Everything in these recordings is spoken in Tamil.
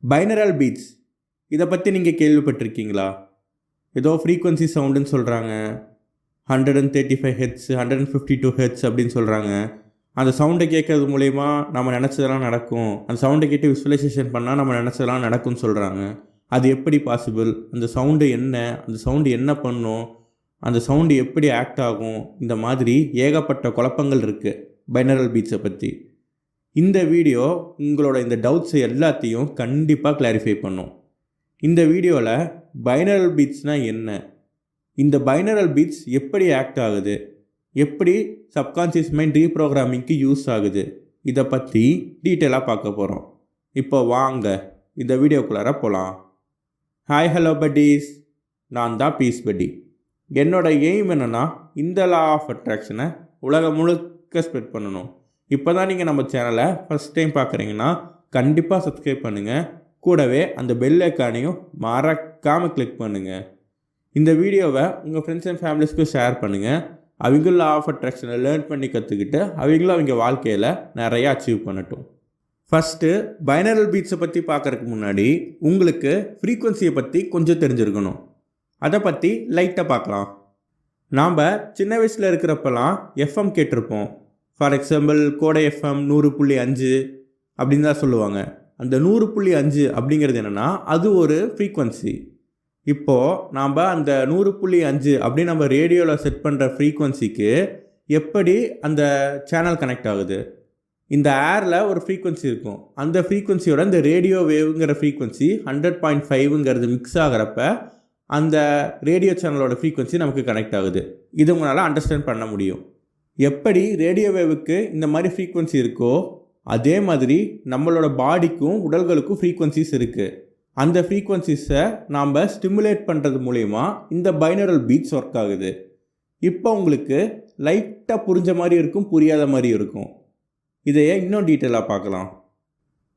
பைனரல் பீட்ஸ் இதை பற்றி நீங்கள் கேள்விப்பட்டிருக்கீங்களா? ஏதோ ஃப்ரீக்வன்சி சவுண்டுன்னு சொல்கிறாங்க. 135 ஹெட்ஸ், 152 ஹெட்ஸ் அப்படின்னு சொல்கிறாங்க. அந்த சவுண்டை கேட்கறது மூலயமா நம்ம நினச்சதெல்லாம் நடக்கும், அந்த சவுண்டை கேட்டு விசுவலைசேஷன் பண்ணால் நம்ம நினச்சதெல்லாம் நடக்கும்னு சொல்கிறாங்க. அது எப்படி பாசிபிள்? அந்த சவுண்டு என்ன? அந்த சவுண்டு என்ன பண்ணும்? அந்த சவுண்டு எப்படி ஆக்ட் ஆகும்? இந்த மாதிரி ஏகப்பட்ட குழப்பங்கள் இருக்குது பைனரல் பீட்ஸை பற்றி. இந்த வீடியோ உங்களோட இந்த டவுட்ஸ் எல்லாத்தையும் கண்டிப்பாக கிளாரிஃபை பண்ணும். இந்த வீடியோவில் பைனரல் பீட்ஸ்னால் என்ன, இந்த பைனரல் பீட்ஸ் எப்படி ஆக்ட் ஆகுது, எப்படி சப்கான்ஷியஸ் மைண்ட் ரீப்ரோக்ராமிங்க்கு யூஸ் ஆகுது, இதை பற்றி டீட்டெயிலாக பார்க்க போகிறோம். இப்போ வாங்க இந்த வீடியோக்குள்ளார போகலாம். ஹாய் ஹலோ பட்டீஸ், நான் தான் பீஸ் பட்டி. என்னோட எய்ம் என்னென்னா இந்த லா ஆஃப் அட்ராக்ஷனை உலகம் முழுக்க ஸ்ப்ரெட் பண்ணணும். இப்போ தான் நீங்கள் நம்ம சேனலை ஃபஸ்ட் டைம் பார்க்குறீங்கன்னா கண்டிப்பாக சப்ஸ்கிரைப் பண்ணுங்கள். கூடவே அந்த பெல் ஐக்கானையும் மறக்காமல் கிளிக் பண்ணுங்கள். இந்த வீடியோவை உங்கள் ஃப்ரெண்ட்ஸ் அண்ட் ஃபேமிலிஸ்க்கு ஷேர் பண்ணுங்கள். அவங்க லா ஆஃப் அட்ராக்ஷனை லேர்ன் பண்ணி கற்றுக்கிட்டு அவங்களும் அவங்க வாழ்க்கையில் நிறையா அச்சீவ் பண்ணட்டும். ஃபஸ்ட்டு பைனரல் பீட்ஸை பற்றி பார்க்குறதுக்கு முன்னாடி உங்களுக்கு ஃப்ரீக்வன்சியை பற்றி கொஞ்சம் தெரிஞ்சிருக்கணும். அதை பற்றி லைட்டாக பார்க்கலாம். நாம் சின்ன வயசில் இருக்கிறப்பெல்லாம் எஃப்எம் கேட்டிருப்போம். ஃபார் எக்ஸாம்பிள் கோடை எஃப்எம் 100.5 அப்படின்னு தான் சொல்லுவாங்க. அந்த 100.5 அப்படிங்கிறது என்னென்னா அது ஒரு ஃப்ரீக்வன்சி. இப்போது நாம் அந்த 100.5 அப்படின்னு நம்ம ரேடியோவில் செட் பண்ணுற ஃப்ரீக்வன்சிக்கு எப்படி அந்த சேனல் கனெக்ட் ஆகுது? இந்த ஏரில் ஒரு ஃப்ரீக்வன்சி இருக்கும். அந்த ஃப்ரீக்வன்சியோட இந்த ரேடியோ வேவுங்கிற ஃப்ரீக்வன்சி 100.5ங்கிறது மிக்ஸ் ஆகிறப்ப அந்த ரேடியோ சேனலோட ஃப்ரீக்வன்சி நமக்கு கனெக்ட் ஆகுது. இது உங்களால் அண்டர்ஸ்டாண்ட் பண்ண முடியும். எப்படி ரேடியோ வேவுக்கு இந்த மாதிரி ஃப்ரீக்வன்சி இருக்கோ அதே மாதிரி நம்மளோட பாடிக்கும் உடல்களுக்கும் ஃப்ரீக்வன்சிஸ் இருக்குது. அந்த ஃப்ரீக்வன்சிஸை நாம் ஸ்டிமுலேட் பண்ணுறது மூலயமா இந்த பைனரல் பீட்ஸ் ஒர்க் ஆகுது. இப்போ உங்களுக்கு லைட்டாக புரிஞ்ச மாதிரி இருக்கும், புரியாத மாதிரி இருக்கும். இதையே இன்னும் டீட்டெயிலாக பார்க்கலாம்.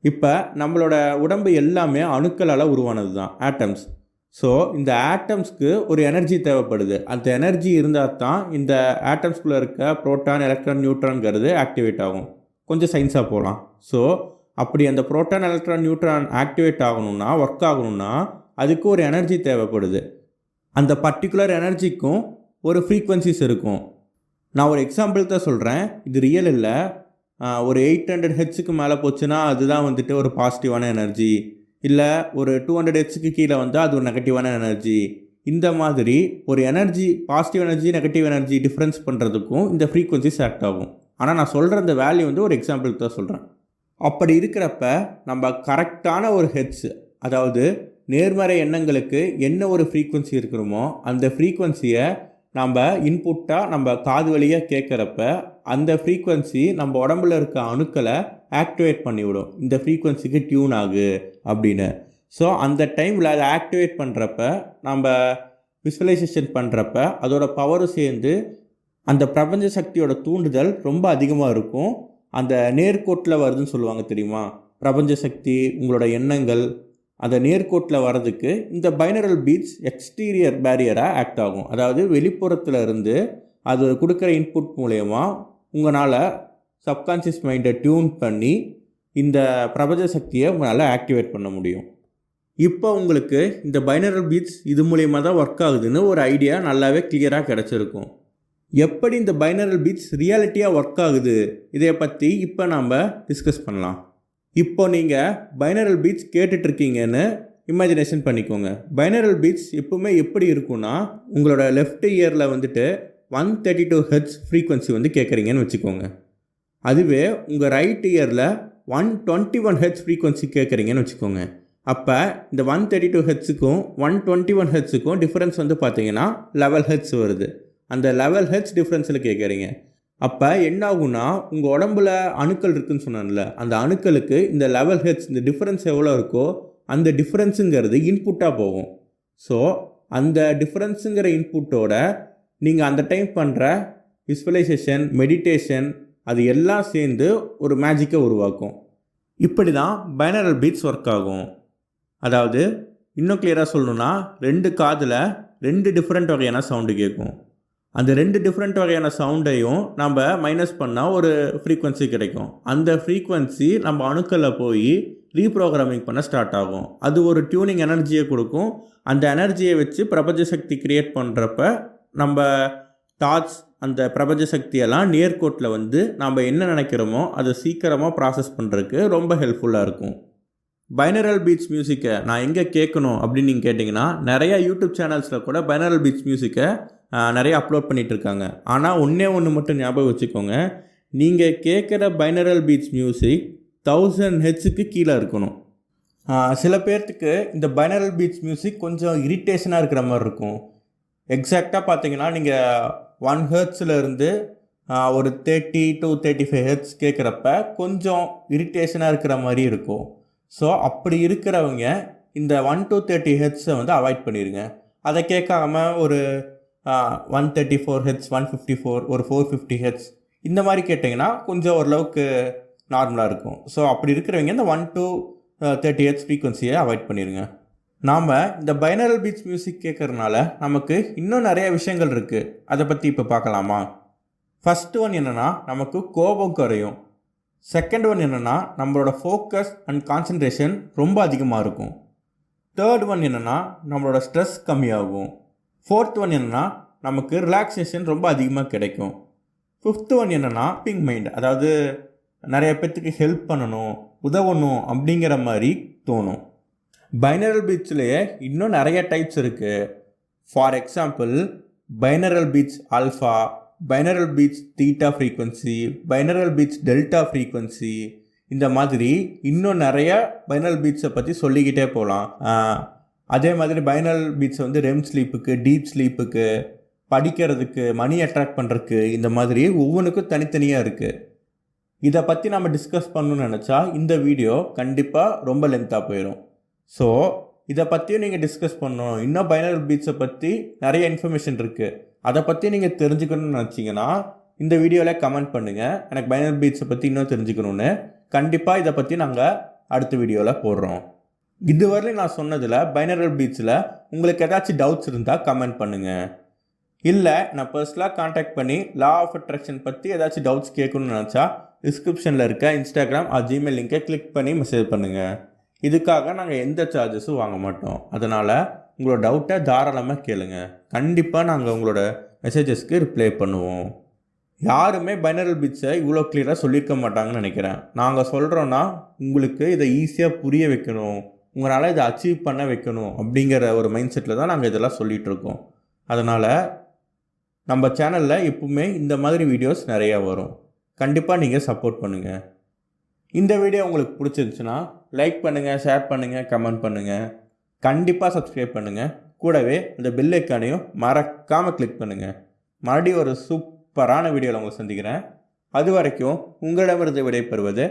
இப்போ நம்மளோட உடம்பு எல்லாமே அணுக்களால் உருவானது தான், ஆட்டம்ஸ். ஸோ இந்த ஆட்டம்ஸ்க்கு ஒரு எனர்ஜி தேவைப்படுது. அந்த எனர்ஜி இருந்தால் தான் இந்த ஆட்டம்ஸ்குள்ளே இருக்க புரோட்டான், எலக்ட்ரான், நியூட்ரான்ங்கிறது ஆக்டிவேட் ஆகும். கொஞ்சம் சயின்ஸாக போகலாம். ஸோ அப்படி அந்த புரோட்டான், எலக்ட்ரான், நியூட்ரான் ஆக்டிவேட் ஆகணும்னா, ஒர்க் ஆகணும்னா அதுக்கு ஒரு எனர்ஜி தேவைப்படுது. அந்த பர்டிகுலர் எனர்ஜிக்கும் ஒரு ஃப்ரீக்வன்சிஸ் இருக்கும். நான் ஒரு எக்ஸாம்பிள் தான் சொல்கிறேன், இது ரியல் இல்லை. ஒரு 800 ஹெட்ஸுக்கு மேலே போச்சுன்னா அதுதான் வந்துட்டு ஒரு பாசிட்டிவான எனர்ஜி. இல்லை ஒரு 200 ஹெட்ஸுக்கு கீழே வந்தால் அது ஒரு நெகட்டிவான எனர்ஜி. இந்த மாதிரி ஒரு energy, positive energy, negative energy difference பண்ணுறதுக்கும் இந்த ஃப்ரீக்வன்சிஸ் ஆக்ட் ஆகும். ஆனால் நான் சொல்கிற இந்த வேல்யூ வந்து ஒரு எக்ஸாம்பிளுக்கு தான் சொல்கிறேன். அப்படி இருக்கிறப்ப நம்ம கரெக்டான ஒரு ஹெட்ஸ், அதாவது நேர்மறை எண்ணங்களுக்கு என்ன ஒரு ஃப்ரீக்வன்சி இருக்கிறோமோ அந்த ஃப்ரீக்வன்சியை நம்ம இன்புட்டாக நம்ம காது வழியாக கேட்குறப்ப அந்த ஃப்ரீக்வன்சி நம்ம உடம்புல இருக்க அணுக்களை ஆக்டிவேட் பண்ணிவிடும். இந்த ஃப்ரீக்வன்சிக்கு டியூன் ஆகு அப்படின்னு. ஸோ அந்த டைமில் அதை ஆக்டிவேட் பண்ணுறப்ப நம்ம விசுவலைசேஷன் பண்ணுறப்ப அதோட பவரும் சேர்ந்து அந்த பிரபஞ்ச சக்தியோட தூண்டுதல் ரொம்ப அதிகமாக இருக்கும். அந்த நேர்கோட்டில் வருதுன்னு சொல்லுவாங்க தெரியுமா? பிரபஞ்ச சக்தி, உங்களோட எண்ணங்கள் அந்த நேர்கோட்டில் வர்றதுக்கு இந்த பைனரல் பீட்ஸ் எக்ஸ்டீரியர் பேரியராக ஆக்ட் ஆகும். அதாவது வெளிப்புறத்தில் இருந்து அது கொடுக்குற இன்புட் மூலயமா உங்களால் சப்கான்ஷியஸ் மைண்டை டியூன் பண்ணி இந்த பிரபஞ்ச சக்தியை உங்களால் ஆக்டிவேட் பண்ண முடியும். இப்போ உங்களுக்கு இந்த பைனரல் பீட்ஸ் இது மூலயமா தான் ஒர்க் ஆகுதுன்னு ஒரு ஐடியா நல்லாவே கிளியராக கிடச்சிருக்கும். எப்படி இந்த பைனரல் பீட்ஸ் ரியாலிட்டியாக ஒர்க் ஆகுது இதை பற்றி இப்போ நாம் டிஸ்கஸ் பண்ணலாம். இப்போ நீங்கள் பைனரல் பீட்ஸ் கேட்டுட்ருக்கீங்கன்னு இமேஜினேஷன் பண்ணிக்கோங்க. பைனரல் பீட்ஸ் எப்பவுமே எப்படி இருக்குன்னா, உங்களோட லெஃப்ட் இயரில் வந்துட்டு 132 ஹெர்ட்ஸ் ஃப்ரீக்வன்சி வந்து கேட்குறீங்கன்னு வச்சுக்கோங்க. அதுவே உங்கள் ரைட் இயரில் 121 ஹெர்ட்ஸ் ஃப்ரீக்வன்சி கேட்குறீங்கன்னு வச்சுக்கோங்க. அப்போ இந்த 132 ஹெர்ட்ஸுக்கும் 121 ஹெர்ட்ஸுக்கும் டிஃப்ரென்ஸ் வந்து பார்த்தீங்கன்னா 11 ஹெர்ட்ஸ் வருது. அந்த 11 ஹெர்ட்ஸ் டிஃப்ரென்ஸில் கேட்குறீங்க. அப்போ என்ன ஆகுனா, உங்கள் உடம்புல அணுக்கள் இருக்குதுன்னு சொன்னான்ல, அந்த அணுக்களுக்கு இந்த 11 ஹெர்ட்ஸ் இந்த டிஃப்ரென்ஸ் எவ்வளோ இருக்கோ அந்த டிஃப்ரென்ஸுங்கிறது இன்புட்டாக போகும். ஸோ அந்த டிஃப்ரென்ஸுங்கிற இன்புட்டோட நீங்கள் அந்த டைம் பண்ணுற விசுவலைசேஷன், மெடிடேஷன் அது எல்லாம் சேர்ந்து ஒரு மேஜிக்கை உருவாக்கும். இப்படி தான் பைனரல் பீட்ஸ் ஒர்க் ஆகும். அதாவது இன்னும் கிளியராக சொல்லணுன்னா, 2 காதில் 2 டிஃப்ரெண்ட் வகையான சவுண்டு கேட்கும். அந்த 2 டிஃப்ரெண்ட் வகையான சவுண்டையும் நம்ம மைனஸ் பண்ணால் ஒரு ஃப்ரீக்வன்சி கிடைக்கும். அந்த ஃப்ரீக்வன்சி நம்ம அணுக்களில் போய் ரீப்ரோக்ராமிங் பண்ண ஸ்டார்ட் ஆகும். அது ஒரு டியூனிங் எனர்ஜியை கொடுக்கும். அந்த எனர்ஜியை வச்சு பிரபஞ்ச சக்தி க்ரியேட் பண்ணுறப்ப நம்ம தாட்ஸ், அந்த பிரபஞ்ச சக்தியெல்லாம் நேர்கோட்டில் வந்து நம்ம என்ன நினைக்கிறோமோ அதை சீக்கிரமாக ப்ராசஸ் பண்ணுறதுக்கு ரொம்ப ஹெல்ப்ஃபுல்லாக இருக்கும். பைனரல் பீட்ஸ் மியூசிக்கை நான் எங்கே கேட்கணும் அப்படின்னு நீங்கள் கேட்டிங்கன்னா, நிறையா யூடியூப் சேனல்ஸில் கூட பைனரல் பீட்ஸ் மியூசிக்கை நிறைய அப்லோட் பண்ணிகிட்டு இருக்காங்க. ஆனால் ஒன்று மட்டும் ஞாபகம் வச்சுக்கோங்க, நீங்கள் கேட்குற பைனரல் பீட்ஸ் மியூசிக் 1000 ஹெர்ட்ஸுக்கு கீழே இருக்கணும். சில பேர்த்துக்கு இந்த பைனரல் பீட்ஸ் மியூசிக் கொஞ்சம் இரிட்டேஷனாக இருக்கிற மாதிரி இருக்கும். எக்ஸாக்டாக பார்த்தீங்கன்னா நீங்கள் 1 ஹெர்ட்ஸில் ஒரு 30 to 35 ஹெர்ட்ஸ் கேட்குறப்ப கொஞ்சம் இரிட்டேஷனாக இருக்கிற மாதிரி இருக்கும். ஸோ அப்படி இருக்கிறவங்க இந்த 1 to 30 ஹெர்ட்ஸை வந்து அவாய்ட் பண்ணிடுங்க. அதை கேட்காம ஒரு 134 ஹெர்ட்ஸ், 154, ஒரு 450 ஹெர்ட்ஸ் இந்த மாதிரி கேட்டிங்கன்னா கொஞ்சம் ஓரளவுக்கு நார்மலாக இருக்கும். ஸோ அப்படி இருக்கிறவங்க இந்த 1 to 30 ஹெர்ட்ஸ் ஃப்ரீக்வன்சியை அவாய்ட் பண்ணிடுங்க. நாம் இந்த பைனரல் பீட்ஸ் மியூசிக் கேட்குறதுனால நமக்கு இன்னும் நிறைய விஷயங்கள் இருக்குது. அதை பற்றி இப்போ பார்க்கலாமா? ஃபஸ்ட்டு ஒன் என்னென்னா, நமக்கு கோபம் குறையும். செகண்ட் ஒன் என்னென்னா, நம்மளோட ஃபோக்கஸ் அண்ட் கான்சன்ட்ரேஷன் ரொம்ப அதிகமாக இருக்கும். தேர்ட் ஒன் என்னென்னா, நம்மளோட ஸ்ட்ரெஸ் கம்மியாகும். ஃபோர்த் ஒன் என்னென்னா, நமக்கு ரிலாக்ஸேஷன் ரொம்ப அதிகமாக கிடைக்கும். ஃபிஃப்த் ஒன் என்னென்னா, ஹெல்பிங் மைண்ட், அதாவது நிறைய பேர்த்துக்கு ஹெல்ப் பண்ணணும், உதவணும் அப்படிங்கிற மாதிரி தோணும். பைனரல் பீட்ஸ்லேயே இன்னும் நிறைய டைப்ஸ் இருக்குது. For example, binaural beats alpha, binaural beats theta frequency, binaural beats delta frequency, இந்த மாதிரி இன்னும் நிறைய பைனரல் பீட்ஸை பற்றி சொல்லிக்கிட்டே போகலாம். அதே மாதிரி பைனரல் பீட்ஸ் வந்து ரெம் ஸ்லீப்புக்கு, டீப் ஸ்லீப்புக்கு, படிக்கிறதுக்கு, மணி அட்ராக்ட் பண்ணுறதுக்கு, இந்த மாதிரி ஒவ்வொன்றுக்கும் தனித்தனியாக இருக்குது. இதை பற்றி நம்ம டிஸ்கஸ் பண்ணணும்னு நினச்சா இந்த வீடியோ கண்டிப்பாக ரொம்ப லென்த்தாக போயிடும். ஸோ இதை பற்றியும் நீங்கள் டிஸ்கஸ் பண்ணணும். இன்னும் பைனரல் பீட்ஸை பற்றி நிறைய இன்ஃபர்மேஷன் இருக்குது. அதை பற்றி நீங்கள் தெரிஞ்சுக்கணும்னு நினச்சிங்கன்னா இந்த வீடியோவில் கமெண்ட் பண்ணுங்கள், எனக்கு பைனரல் பீட்ஸை பற்றி இன்னும் தெரிஞ்சுக்கணுன்னு. கண்டிப்பாக இதை பற்றி நாங்கள் அடுத்த வீடியோவில் போடுறோம். இதுவரையிலும் நான் சொன்னதில் பைனரல் பீட்ஸில் உங்களுக்கு ஏதாச்சும் டவுட்ஸ் இருந்தால் கமெண்ட் பண்ணுங்கள். இல்லை நான் பர்சனலாக காண்டாக்ட் பண்ணி லா ஆஃப் அட்ராக்ஷன் பற்றி ஏதாச்சும் டவுட்ஸ் கேட்கணும்னு நினச்சா டிஸ்கிரிப்ஷனில் இருக்க இன்ஸ்டாகிராம் ஜிமெயில் லிங்கை கிளிக் பண்ணி மெசேஜ் பண்ணுங்கள். இதுக்காக நாங்கள் எந்த சார்ஜஸும் வாங்க மாட்டோம். அதனால் உங்களோட டவுட்டை தாராளமாக கேளுங்க. கண்டிப்பாக நாங்கள் உங்களோட மெசேஜஸ்க்கு ரிப்ளை பண்ணுவோம். யாருமே பைனரல் பீட்ஸை இவ்வளோ கிளியராக சொல்லியிருக்க மாட்டாங்கன்னு நினைக்கிறேன். நாங்கள் சொல்கிறோன்னா உங்களுக்கு இதை ஈஸியாக புரிய வைக்கணும், உங்களால் இதை அச்சீவ் பண்ண வைக்கணும் அப்படிங்கிற ஒரு மைண்ட் செட்டில் தான் நாங்கள் இதெல்லாம் சொல்லிகிட்ருக்கோம். அதனால் நம்ம சேனலில் எப்பவுமே இந்த மாதிரி வீடியோஸ் நிறையா வரும். கண்டிப்பாக நீங்கள் சப்போர்ட் பண்ணுங்கள். இந்த வீடியோ உங்களுக்கு பிடிச்சிருந்துச்சுன்னா லைக் பண்ணுங்கள், ஷேர் பண்ணுங்கள், கமெண்ட் பண்ணுங்கள். கண்டிப்பாக சப்ஸ்கிரைப் பண்ணுங்கள். கூடவே இந்த பெல் ஐக்கானையும் மறக்காமல் கிளிக் பண்ணுங்கள். மறுபடியும் ஒரு சூப்பரான வீடியோவில் உங்களை சந்திக்கிறேன். அது வரைக்கும் உங்களிடமிருந்து விடைபெறுவது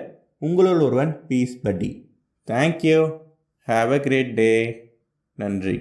உங்களுள் ஒருவன் பீஸ் பட்டி. Thank you. Have a great day. நன்றி.